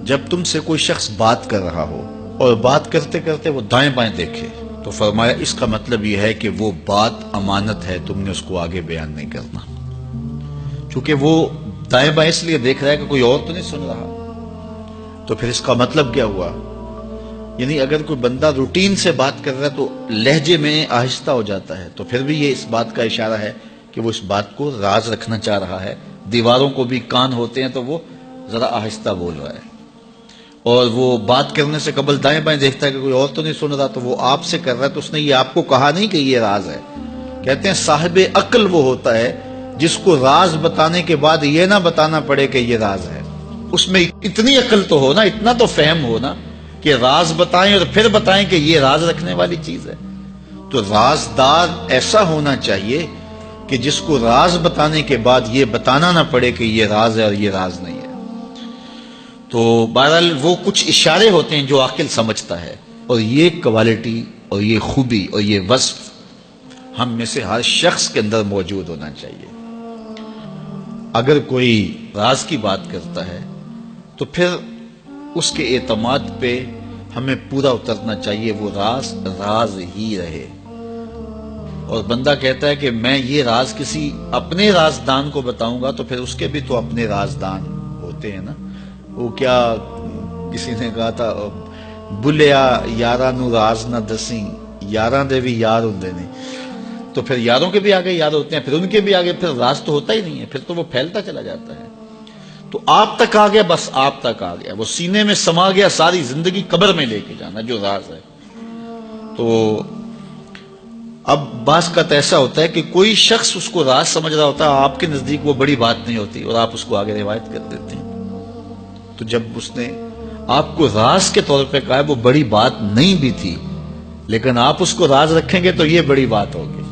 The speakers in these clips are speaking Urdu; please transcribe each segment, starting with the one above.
جب تم سے کوئی شخص بات کر رہا ہو اور بات کرتے کرتے وہ دائیں بائیں دیکھے تو فرمایا اس کا مطلب یہ ہے کہ وہ بات امانت ہے، تم نے اس کو آگے بیان نہیں کرنا، چونکہ وہ دائیں بائیں اس لیے دیکھ رہا ہے کہ کوئی اور تو نہیں سن رہا۔ تو پھر اس کا مطلب کیا ہوا؟ یعنی اگر کوئی بندہ روٹین سے بات کر رہا ہے تو لہجے میں آہستہ ہو جاتا ہے، تو پھر بھی یہ اس بات کا اشارہ ہے کہ وہ اس بات کو راز رکھنا چاہ رہا ہے۔ دیواروں کو بھی کان ہوتے ہیں تو وہ ذرا آہستہ بول رہا ہے، اور وہ بات کرنے سے قبل دائیں بائیں دیکھتا ہے کہ کوئی اور تو نہیں سن رہا، تو وہ آپ سے کر رہا ہے، تو اس نے یہ آپ کو کہا نہیں کہ یہ راز ہے۔ کہتے ہیں صاحب عقل وہ ہوتا ہے جس کو راز بتانے کے بعد یہ نہ بتانا پڑے کہ یہ راز ہے۔ اس میں اتنی عقل تو ہو نا، اتنا تو فہم ہو نا کہ راز بتائیں اور پھر بتائیں کہ یہ راز رکھنے والی چیز ہے۔ تو رازدار ایسا ہونا چاہیے کہ جس کو راز بتانے کے بعد یہ بتانا نہ پڑے کہ یہ راز ہے اور یہ راز نہیں ہے۔ تو بہرحال وہ کچھ اشارے ہوتے ہیں جو عاقل سمجھتا ہے، اور یہ کوالٹی اور یہ خوبی اور یہ وصف ہم میں سے ہر شخص کے اندر موجود ہونا چاہیے۔ اگر کوئی راز کی بات کرتا ہے تو پھر اس کے اعتماد پہ ہمیں پورا اترنا چاہیے، وہ راز راز ہی رہے۔ اور بندہ کہتا ہے کہ میں یہ راز کسی اپنے رازدان کو بتاؤں گا، تو پھر اس کے بھی تو اپنے رازدان ہوتے ہیں نا۔ وہ کیا کسی نے کہا تھا، بلیا یاراں نو راز نہ دسیں، یاراں دے بھی یار ہوندے نے۔ تو پھر یاروں کے بھی آگے یار ہوتے ہیں، پھر ان کے بھی آگے پھر راز تو ہوتا ہی نہیں ہے، پھر تو وہ پھیلتا چلا جاتا ہے۔ تو آپ تک آ گیا، بس آپ تک آ گیا، وہ سینے میں سما گیا، ساری زندگی قبر میں لے کے جانا جو راز ہے۔ تو اب بعض کا ایسا ہوتا ہے کہ کوئی شخص اس کو راز سمجھ رہا ہوتا ہے، آپ کے نزدیک وہ بڑی بات نہیں ہوتی، اور آپ اس کو آگے روایت کر دیتے ہیں۔ تو جب اس نے آپ کو راز کے طور پہ کہا ہے، وہ بڑی بات نہیں بھی تھی، لیکن آپ اس کو راز رکھیں گے تو یہ بڑی بات ہوگی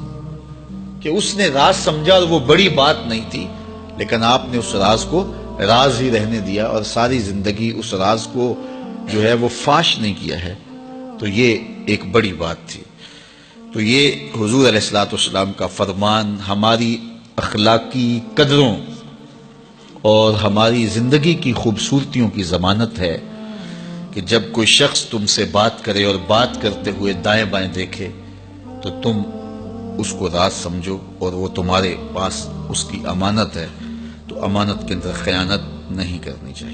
کہ اس نے راز سمجھا اور وہ بڑی بات نہیں تھی، لیکن آپ نے اس راز کو راز ہی رہنے دیا اور ساری زندگی اس راز کو جو ہے وہ فاش نہیں کیا ہے، تو یہ ایک بڑی بات تھی۔ تو یہ حضور علیہ الصلوۃ والسلام کا فرمان ہماری اخلاقی قدروں اور ہماری زندگی کی خوبصورتیوں کی ضمانت ہے کہ جب کوئی شخص تم سے بات کرے اور بات کرتے ہوئے دائیں بائیں دیکھے تو تم اس کو راز سمجھو، اور وہ تمہارے پاس اس کی امانت ہے، تو امانت کے اندر خیانت نہیں کرنی چاہیے۔